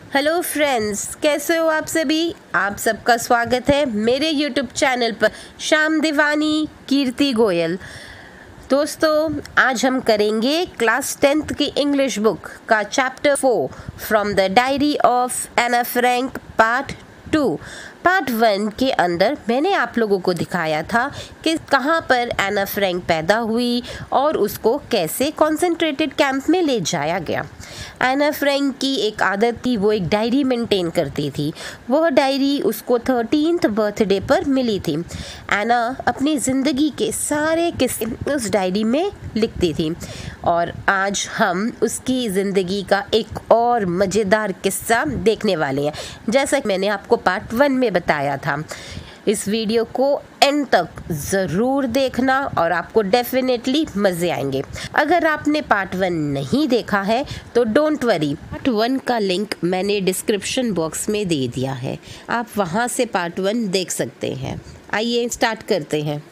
Hello friends, कैसे हो आप सभी। आप सबका स्वागत है मेरे यूट्यूब चैनल पर शाम दीवानी कीर्ति गोयल। दोस्तों, आज हम करेंगे क्लास 10th की इंग्लिश बुक का chapter 4 from the diary of Anne Frank part 2। Part 1 के अंदर मैंने आप लोगों को दिखाया था कि कहाँ पर एना फ्रैंक पैदा हुई और उसको कैसे कॉन्सेंट्रेटेड कैंप में ले जाया गया। एना फ्रैंक की एक आदत थी, वो एक डायरी मेंटेन करती थी। वह डायरी उसको 13th बर्थडे पर मिली थी। एना अपनी ज़िंदगी के सारे किस्से उस डायरी में लिखती थी और आज हम उसकी ज़िंदगी का एक और मज़ेदार किस्सा देखने वाले हैं, जैसा कि मैंने आपको पार्ट 1 में बताया था। इस वीडियो को एंड तक ज़रूर देखना और आपको डेफिनेटली मज़े आएंगे। अगर आपने पार्ट 1 नहीं देखा है तो डोंट वरी, पार्ट 1 का लिंक मैंने डिस्क्रिप्शन बॉक्स में दे दिया है, आप वहाँ से पार्ट 1 देख सकते हैं। आइए स्टार्ट करते हैं।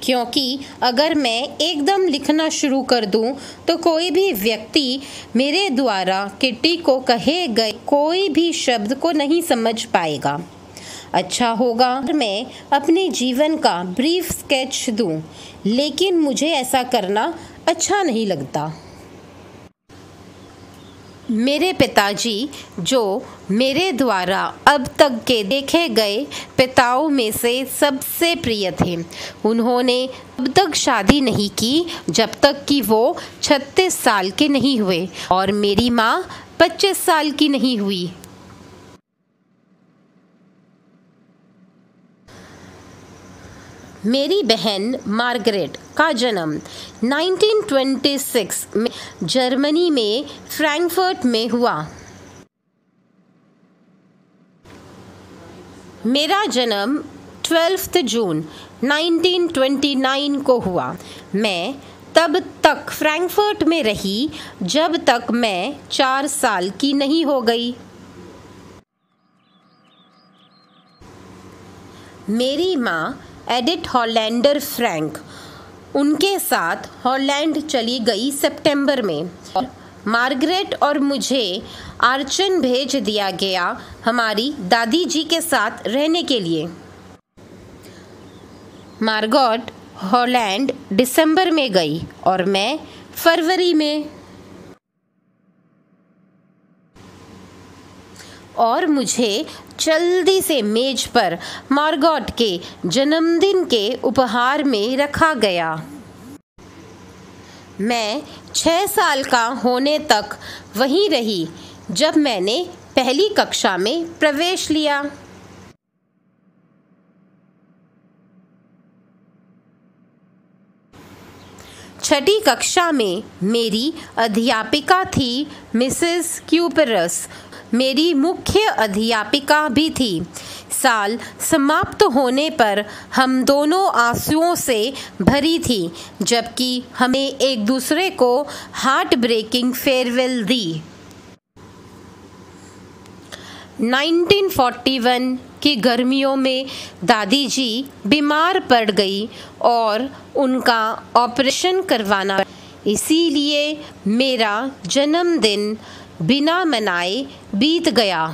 क्योंकि अगर मैं एकदम लिखना शुरू कर दूं तो कोई भी व्यक्ति मेरे द्वारा किट्टी को कहे गए कोई भी शब्द को नहीं समझ पाएगा। अच्छा होगा अगर मैं अपने जीवन का ब्रीफ स्केच दूं, लेकिन मुझे ऐसा करना अच्छा नहीं लगता। मेरे पिताजी, जो मेरे द्वारा अब तक के देखे गए पिताओं में से सबसे प्रिय थे, उन्होंने अब तक शादी नहीं की जब तक कि वो 36 साल के नहीं हुए और मेरी माँ 25 साल की नहीं हुई। मेरी बहन मार्गरेट का जन्म 1926 में जर्मनी में फ्रैंकफर्ट में हुआ। मेरा जन्म 12 जून 1929 को हुआ। मैं तब तक फ्रैंकफर्ट में रही जब तक मैं 4 साल की नहीं हो गई। मेरी माँ एडिथ हॉलैंडर फ्रैंक उनके साथ हॉलैंड चली गई सितंबर में और मार्गरेट और मुझे आर्चन भेज दिया गया हमारी दादी जी के साथ रहने के लिए। मार्गरेट हॉलैंड दिसंबर में गई और मैं फरवरी में, और मुझे जल्दी से मेज पर मार्गरेट के जन्मदिन के उपहार में रखा गया। मैं 6 साल का होने तक वहीं रही जब मैंने पहली कक्षा में प्रवेश लिया। छठी कक्षा में मेरी अध्यापिका थी मिसेस क्यूपरस, मेरी मुख्य अध्यापिका भी थी। साल समाप्त होने पर हम दोनों आंसुओं से भरी थी, जबकि हमें एक दूसरे को हार्ट ब्रेकिंग फेयरवेल दी। 1941 की गर्मियों में दादी जी बीमार पड़ गई और उनका ऑपरेशन करवाना, इसीलिए मेरा जन्मदिन बिना मनाए बीत गया।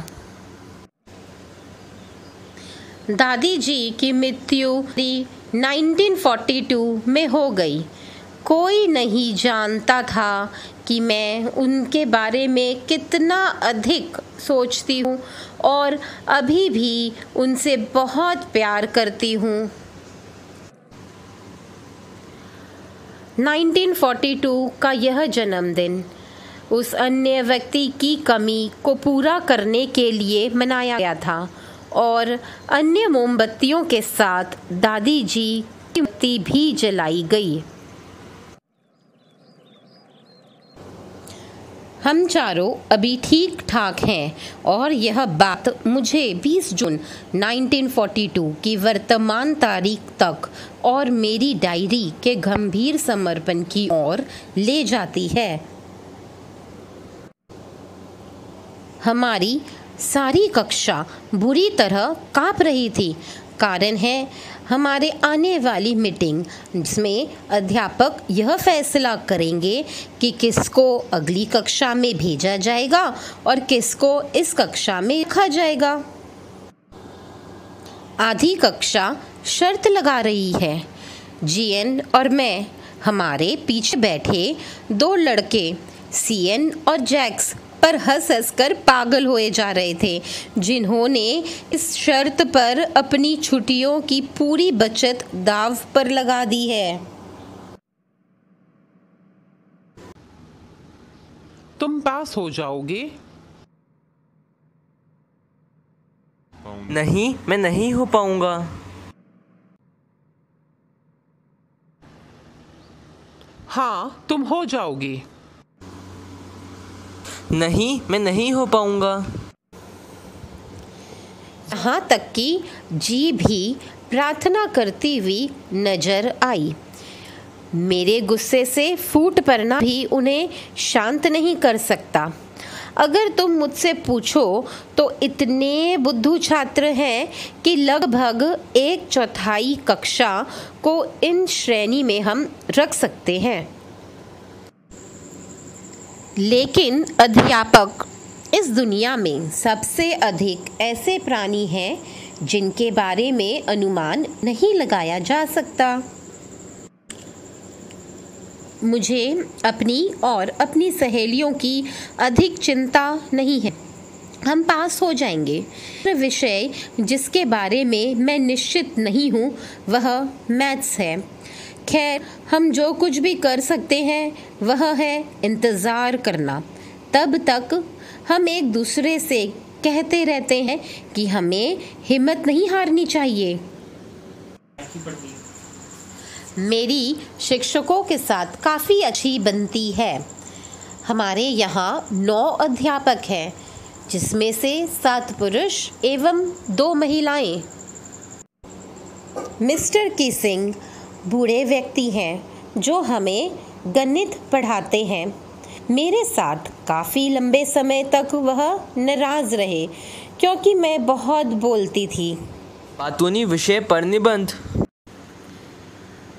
दादी जी की मृत्यु 1942 में हो गई। कोई नहीं जानता था कि मैं उनके बारे में कितना अधिक सोचती हूँ और अभी भी उनसे बहुत प्यार करती हूँ। 1942 का यह जन्मदिन उस अन्य व्यक्ति की कमी को पूरा करने के लिए मनाया गया था और अन्य मोमबत्तियों के साथ दादी जी की मोमबत्ती भी जलाई गई। हम चारों अभी ठीक ठाक हैं और यह बात मुझे 20 जून 1942 की वर्तमान तारीख तक और मेरी डायरी के गंभीर समर्पण की ओर ले जाती है। हमारी सारी कक्षा बुरी तरह कांप रही थी। कारण है हमारे आने वाली मीटिंग जिसमें अध्यापक यह फैसला करेंगे कि किसको अगली कक्षा में भेजा जाएगा और किसको इस कक्षा में रखा जाएगा। आधी कक्षा शर्त लगा रही है। जीएन और मैं, हमारे पीछे बैठे दो लड़के सीएन और जैक्स पर हंस हंस कर पागल हुए जा रहे थे, जिन्होंने इस शर्त पर अपनी छुट्टियों की पूरी बचत दांव पर लगा दी है। तुम पास हो जाओगे? नहीं, मैं नहीं हो पाऊंगा। हाँ, तुम हो जाओगे। नहीं, मैं नहीं हो पाऊंगा। यहाँ तक कि जी भी प्रार्थना करती हुई नजर आई। मेरे गुस्से से फूट पड़ना भी उन्हें शांत नहीं कर सकता। अगर तुम मुझसे पूछो तो इतने बुद्धू छात्र हैं कि लगभग 1/4 कक्षा को इन श्रेणी में हम रख सकते हैं। लेकिन अध्यापक इस दुनिया में सबसे अधिक ऐसे प्राणी हैं जिनके बारे में अनुमान नहीं लगाया जा सकता। मुझे अपनी और अपनी सहेलियों की अधिक चिंता नहीं है। हम पास हो जाएंगे। विषय जिसके बारे में मैं निश्चित नहीं हूँ वह मैथ्स है। खैर, हम जो कुछ भी कर सकते हैं वह है इंतज़ार करना। तब तक हम एक दूसरे से कहते रहते हैं कि हमें हिम्मत नहीं हारनी चाहिए। मेरी शिक्षकों के साथ काफ़ी अच्छी बनती है। हमारे यहाँ 9 अध्यापक हैं, जिसमें से 7 पुरुष एवं 2 महिलाएं। मिस्टर किसिंग बूढ़े व्यक्ति हैं जो हमें गणित पढ़ाते हैं। मेरे साथ काफ़ी लंबे समय तक वह नाराज़ रहे क्योंकि मैं बहुत बोलती थी। बातूनी विषय पर निबंध।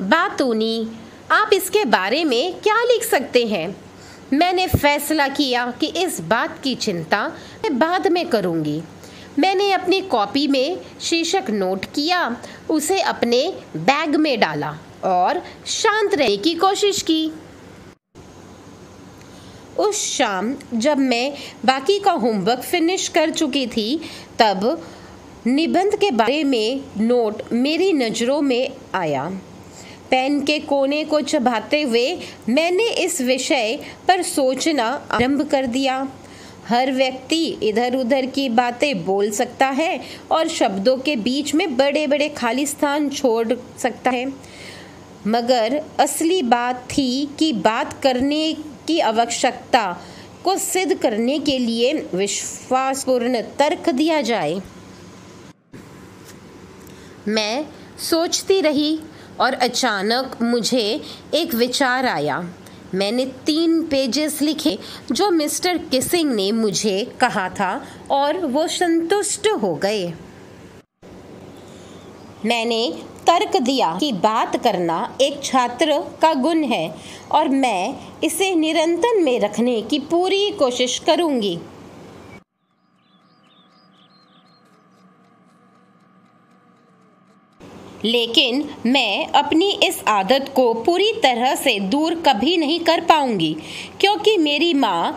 बातूनी, आप इसके बारे में क्या लिख सकते हैं? मैंने फैसला किया कि इस बात की चिंता मैं बाद में करूंगी। मैंने अपनी कॉपी में शीर्षक नोट किया, उसे अपने बैग में डाला और शांत रहने की कोशिश की। उस शाम जब मैं बाकी का होमवर्क फिनिश कर चुकी थी, तब निबंध के बारे में नोट मेरी नज़रों में आया। पेन के कोने को चबाते हुए मैंने इस विषय पर सोचना आरंभ कर दिया। हर व्यक्ति इधर उधर की बातें बोल सकता है और शब्दों के बीच में बड़े बड़े खाली स्थान छोड़ सकता है, मगर असली बात थी कि बात करने की आवश्यकता को सिद्ध करने के लिए विश्वासपूर्ण तर्क दिया जाए। मैं सोचती रही और अचानक मुझे एक विचार आया। मैंने 3 पेजेस लिखे जो मिस्टर किसिंग ने मुझे कहा था और वो संतुष्ट हो गए। मैंने तर्क दिया कि बात करना एक छात्र का गुण है और मैं इसे निरंतर में रखने की पूरी कोशिश करूंगी। लेकिन मैं अपनी इस आदत को पूरी तरह से दूर कभी नहीं कर पाऊंगी, क्योंकि मेरी माँ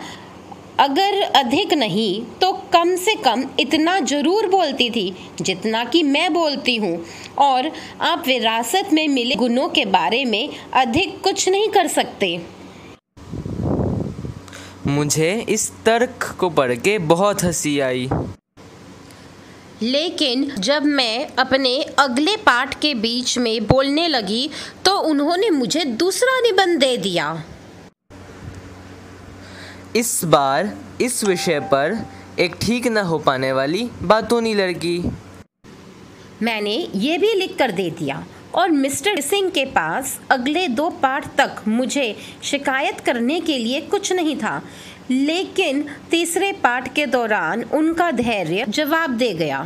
अगर अधिक नहीं तो कम से कम इतना जरूर बोलती थी जितना कि मैं बोलती हूँ, और आप विरासत में मिले गुणों के बारे में अधिक कुछ नहीं कर सकते। मुझे इस तर्क को पढ़ के बहुत हंसी आई। लेकिन जब मैं अपने अगले पाठ के बीच में बोलने लगी तो उन्होंने मुझे दूसरा निबंध दे दिया। इस बार इस विषय पर एक ठीक न हो पाने वाली बातूनी लड़की। मैंने ये भी लिख कर दे दिया और मिस्टर सिंह के पास अगले 2 पाठ तक मुझे शिकायत करने के लिए कुछ नहीं था, लेकिन तीसरे पाठ के दौरान उनका धैर्य जवाब दे गया।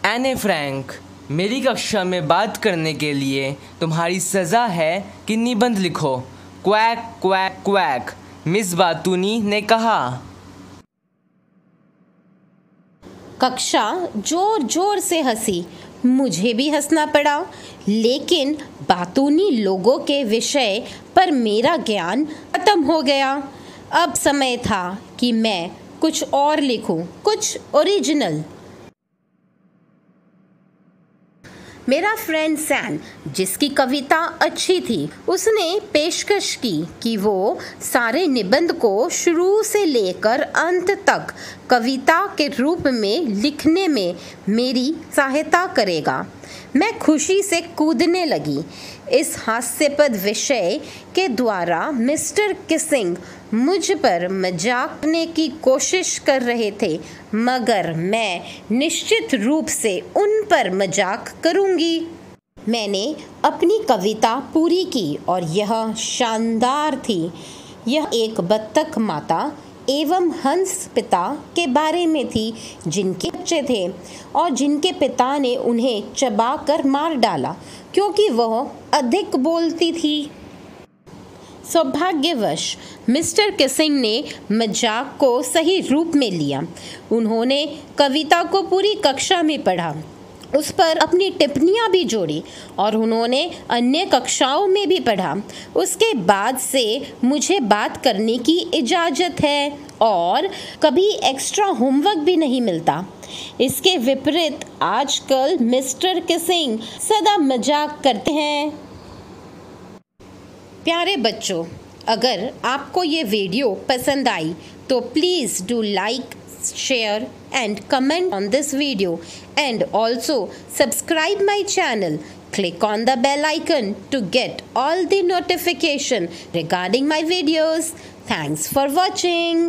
एने फ्रैंक, मेरी कक्षा में बात करने के लिए तुम्हारी सज़ा है कि निबंध लिखो। क्वैक क्वैक क्वैक, मिस बातूनी ने कहा। कक्षा जोर जोर से हंसी। मुझे भी हंसना पड़ा, लेकिन बातूनी लोगों के विषय पर मेरा ज्ञान खत्म हो गया। अब समय था कि मैं कुछ और लिखूं, कुछ ओरिजिनल। मेरा फ्रेंड सैन, जिसकी कविता अच्छी थी, उसने पेशकश की कि वो सारे निबंध को शुरू से लेकर अंत तक कविता के रूप में लिखने में मेरी सहायता करेगा। मैं खुशी से कूदने लगी। इस हास्यास्पद विषय के द्वारा मिस्टर किसिंग मुझ पर मजाक करने की कोशिश कर रहे थे, मगर मैं निश्चित रूप से उन पर मजाक करूंगी। मैंने अपनी कविता पूरी की और यह शानदार थी। यह एक बत्तख माता एवं हंस पिता के बारे में थी, जिनके बच्चे थे और जिनके पिता ने उन्हें चबाकर मार डाला क्योंकि वह अधिक बोलती थी। सौभाग्यवश मिस्टर किसिंग ने मजाक को सही रूप में लिया। उन्होंने कविता को पूरी कक्षा में पढ़ा, उस पर अपनी टिप्पणियां भी जोड़ी और उन्होंने अन्य कक्षाओं में भी पढ़ा। उसके बाद से मुझे बात करने की इजाज़त है और कभी एक्स्ट्रा होमवर्क भी नहीं मिलता। इसके विपरीत आजकल मिस्टर किसिंग सदा मजाक करते हैं। प्यारे बच्चों, अगर आपको ये वीडियो पसंद आई तो please do like, share and comment on this video, and also subscribe my channel. Click on the bell icon to get all the notification regarding my videos. Thanks for watching.